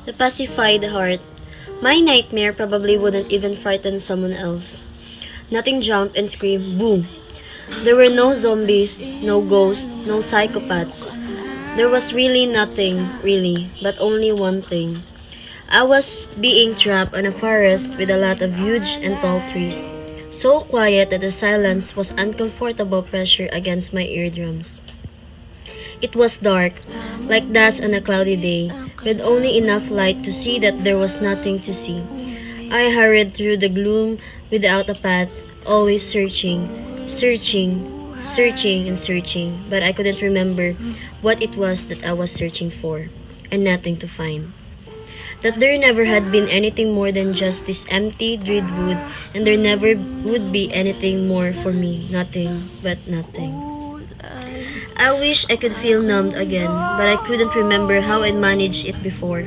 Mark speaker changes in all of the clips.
Speaker 1: The pacified heart. My nightmare probably wouldn't even frighten someone else. Nothing jumped and screamed, boom. There were no zombies, no ghosts, no psychopaths. There was really nothing, really, but only one thing. I was being trapped in a forest with a lot of huge and tall trees. So quiet that the silence was uncomfortable pressure against my eardrums. It was dark, like dust on a cloudy day, with only enough light to see that there was nothing to see. I hurried through the gloom without a path, always searching, but I couldn't remember what it was that I was searching for, and nothing to find. That there never had been anything more than just this empty, dread wood, and there never would be anything more for me, nothing but nothing. I wish I could feel numbed again, but I couldn't remember how I'd managed it before.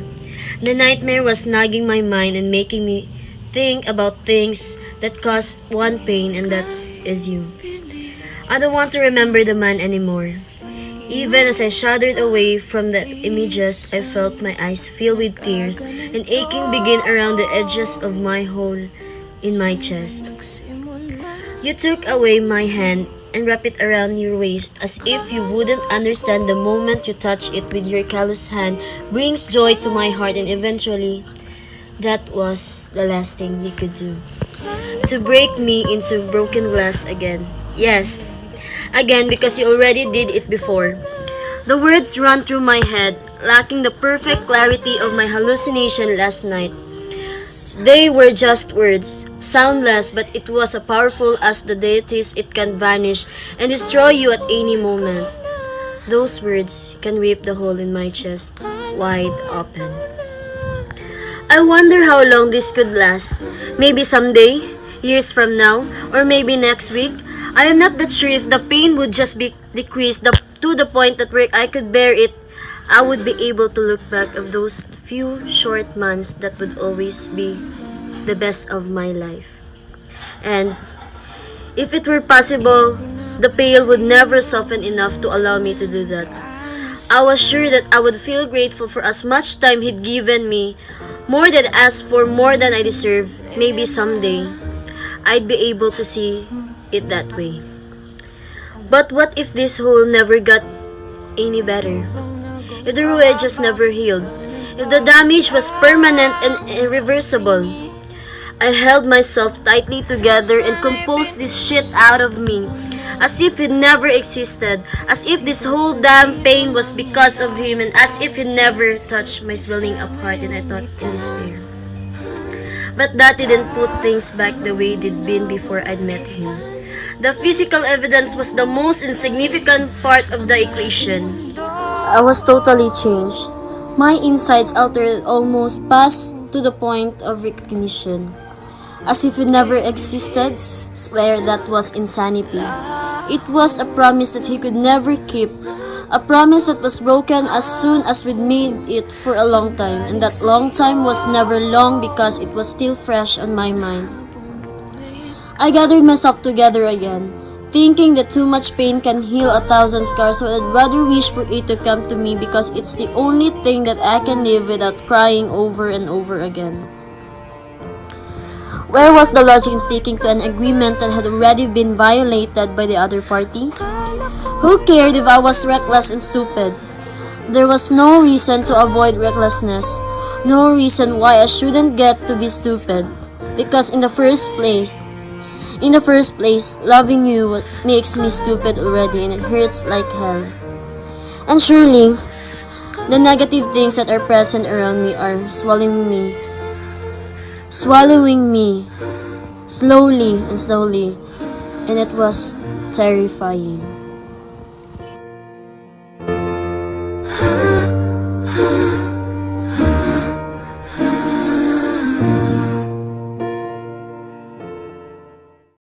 Speaker 1: The nightmare was nagging my mind and making me think about things that cause one pain, and that is you. I don't want to remember the man anymore. Even as I shuddered away from the images, I felt my eyes fill with tears and aching begin around the edges of my hole in my chest. You took away my hand and wrapped it around your waist as if you wouldn't understand the moment you touch it with your callous hand brings joy to my heart, and eventually that was the last thing you could do. To break me into broken glass again. Yes, again because you already did it before. The words run through my head, lacking the perfect clarity of my hallucination last night. They were just words, soundless, but it was as powerful as the deities. It can vanish and destroy you at any moment. Those words can rip the hole in my chest wide open. I wonder how long this could last. Maybe someday, years from now, or maybe next week. I am not that sure if the pain would just be decreased to the point that where I could bear it, I would be able to look back of those few short months that would always be the best of my life. And if it were possible, the pain would never soften enough to allow me to do that. I was sure that I would feel grateful for as much time he'd given me, more than asked for, more than I deserve. Maybe someday, I'd be able to see it that way. But what if this hole never got any better? If the ruin just never healed? If the damage was permanent and irreversible? I held myself tightly together and composed this shit out of me, as if it never existed, as if this whole damn pain was because of him, and as if he never touched my swelling up heart, and I thought in despair. But that didn't put things back the way they'd been before I'd met him. The physical evidence was the most insignificant part of the equation. I was totally changed. My insides altered almost past to the point of recognition. As if it never existed, swear that was insanity. It was a promise that he could never keep. A promise that was broken as soon as we'd made it for a long time. And that long time was never long because it was still fresh on my mind. I gathered myself together again, thinking that too much pain can heal 1,000 scars, so I'd rather wish for it to come to me because it's the only thing that I can live without crying over and over again. Where was the logic in sticking to an agreement that had already been violated by the other party? Who cared if I was reckless and stupid? There was no reason to avoid recklessness, no reason why I shouldn't get to be stupid, because in the first place, loving you makes me stupid already, and it hurts like hell. And surely, the negative things that are present around me are swallowing me, slowly, and it was terrifying.